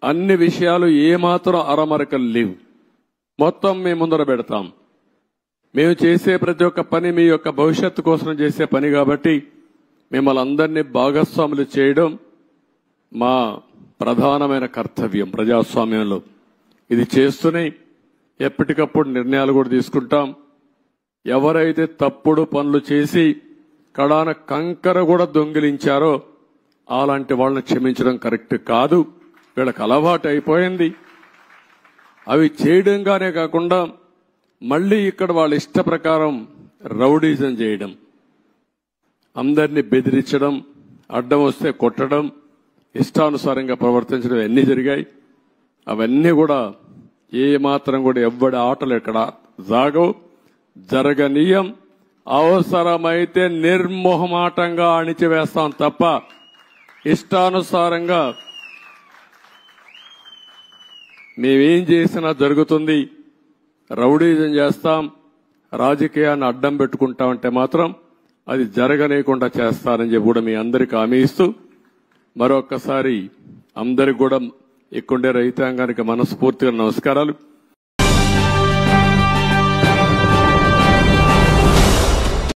అన్ని విషయాలు ఏమాత్రం అరమరకలు లేవు. మొత్తం మేము ముందర పెడతాం. మేము చేసే ప్రతి ఒక్క పని మీ యొక్క భవిష్యత్తు కోసం చేసే పని కాబట్టి మిమ్మల్ని అందరినీ భాగస్వాములు చేయడం మా ప్రధానమైన కర్తవ్యం ప్రజాస్వామ్యంలో. ఇది చేస్తూనే ఎప్పటికప్పుడు నిర్ణయాలు కూడా తీసుకుంటాం. ఎవరైతే తప్పుడు పనులు చేసి కడాన కంకర కూడా దొంగిలించారో అలాంటి వాళ్ళని క్షమించడం కరెక్ట్ కాదు. వీళ్ళకి అలవాటు అయిపోయింది. అవి చేయడంగానే కాకుండా మళ్లీ ఇక్కడ వాళ్ళ ఇష్ట ప్రకారం రౌడీజం చేయడం, అందరినీ బెదిరించడం, అడ్డం వస్తే కొట్టడం, ఇష్టానుసారంగా ప్రవర్తించడం అన్నీ జరిగాయి. అవన్నీ కూడా ఏమాత్రం కూడా ఎవ్వడి ఆటలు ఎక్కడ జాగవు, జరగనీయం. అవసరమైతే నిర్మోహమాటంగా అణిచివేస్తాం తప్ప ఇష్టానుసారంగా మేమేం చేసినా జరుగుతుంది. రౌడీజం చేస్తాం, రాజకీయాన్ని అడ్డం పెట్టుకుంటామంటే మాత్రం అది జరగనీయకుండా చేస్తారని చెప్పి కూడా మీ అందరికీ హామీ ఇస్తూ మరొక్కసారి అందరికి కూడా ఇక్కడుండే రైతాంగానికి మనస్ఫూర్తిగా నమస్కారాలు.